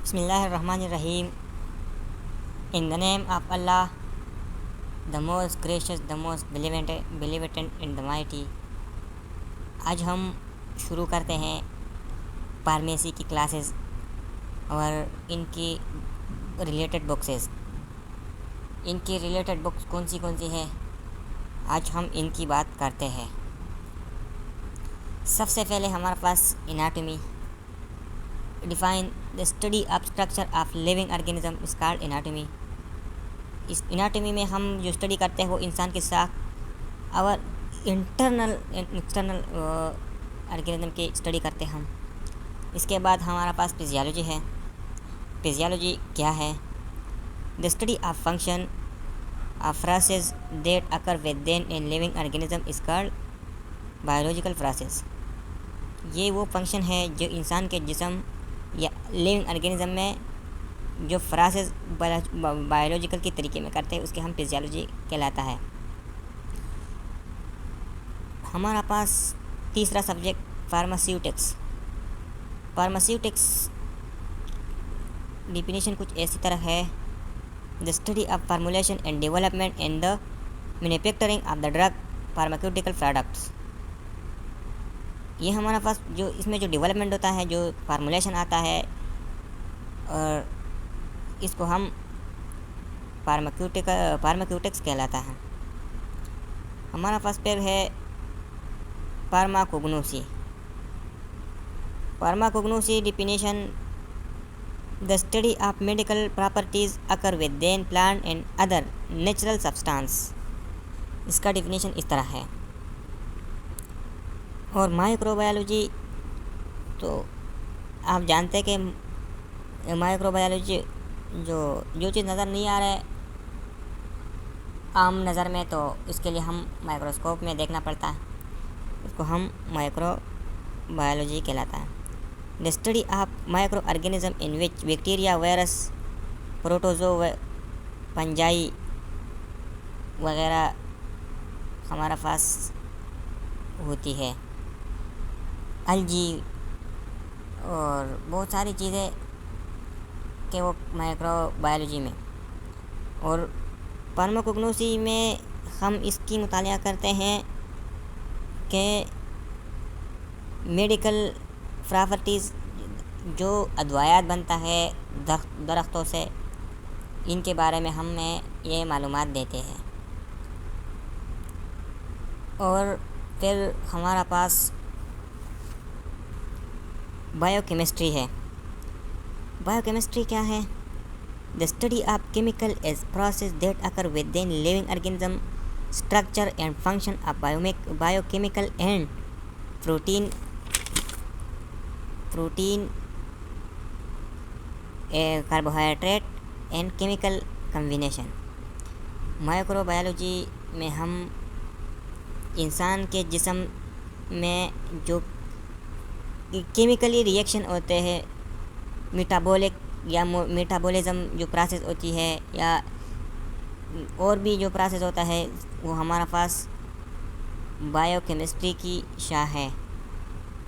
Bismillahirrahmanirrahim. In the name of Allah, the most gracious, the most benevolent and the mighty. آج ہم شروع کرتے ہیں فارمیسی کی کلاسز اور ان کی ریلیٹڈ بکسز. ان کی ریلیٹڈ بکس کون سی ہے آج ہم ان کی بات کرتے ہیں. سب سے پہلے ہمارے پاس anatomy. Define the study of structure of living organism is called anatomy. اس اناٹمی میں ہم جو اسٹڈی کرتے ہیں وہ انسان کی ساخت اور انٹرنل ایکسٹرنل آرگینزم کی اسٹڈی کرتے ہیں ہم. اس کے بعد ہمارا پاس فزیالوجی ہے. فزیالوجی کیا ہے؟ the study of function of processes that occur within a living organism is called biological process. یہ وہ فنکشن ہے جو انسان کے جسم یا لیونگ آرگینزم میں جو پروسیس بایولوجیکل کے طریقے میں کرتے ہیں اس کے ہم فزیالوجی کہلاتا ہے. ہمارا پاس تیسرا سبجیکٹ فارماسیوٹکس. فارماسیوٹکس ڈیفینیشن کچھ ایسی طرح ہے: the study of formulation and development and the manufacturing of the drug pharmaceutical products. یہ ہمارا پاس جو اس میں جو ڈیولپمنٹ ہوتا ہے، جو فارمولیشن آتا ہے، اور اس کو ہم فارماکیوٹکس کہلاتا ہے. ہمارا پاس پھر ہے فارماکوگنوسی. فارماکوگنوسی definition: the study of medical properties occur within plant and other natural substance. اس کا ڈیفینیشن اس طرح ہے. اور مائکرو بایولوجی تو آپ جانتے کہ مائکرو بایولوجی جو چیز نظر نہیں آ رہا ہے عام نظر میں، تو اس کے لیے ہم مائکروسکوپ میں دیکھنا پڑتا ہے، اس کو ہم مائکرو بایولوجی کہلاتا ہے. the study of micro organism in which bacteria, virus, protozoa, fungi وغیرہ ہمارا پاس ہوتی ہے. الجی اور بہت ساری چیزیں کہ وہ مائکرو بایولوجی میں. اور فارماکوگنوسی میں ہم اس کی مطالعہ کرتے ہیں کہ میڈیکل پراپرٹیز جو ادویات بنتا ہے درختوں سے، ان کے بارے میں ہمیں یہ معلومات دیتے ہیں. اور پھر ہمارا پاس بایو کیمسٹری ہے. بایو کیمسٹری کیا ہے؟ the study of chemical as process that occur within living organism, structure and function of biochemical and protein carbohydrate and chemical combination. Micro biology میں ہم انسان کے جسم میں جو کیمیکلی ریئیکشن ہوتے ہیں، میٹابولک یا میٹابولزم جو پروسیس ہوتی ہے، یا اور بھی جو پروسیس ہوتا ہے، وہ ہمارا پاس بایو کیمسٹری کی شاخ ہے.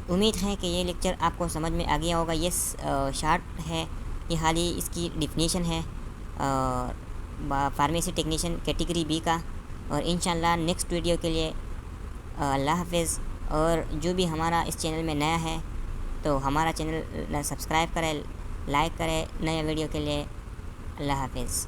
امید ہے کہ یہ لیکچر آپ کو سمجھ میں آ گیا ہوگا. یہ شارٹ ہے، یہ حالی اس کی ڈیفینیشن ہے فارمیسی ٹیکنیشین کیٹیگری بی کا. اور انشاءاللہ نیکسٹ ویڈیو کے لیے اللہ حافظ. اور جو بھی ہمارا اس چینل میں نیا ہے تو ہمارا چینل سبسکرائب کرے، لائک کرے نئے ویڈیو کے لیے. اللہ حافظ.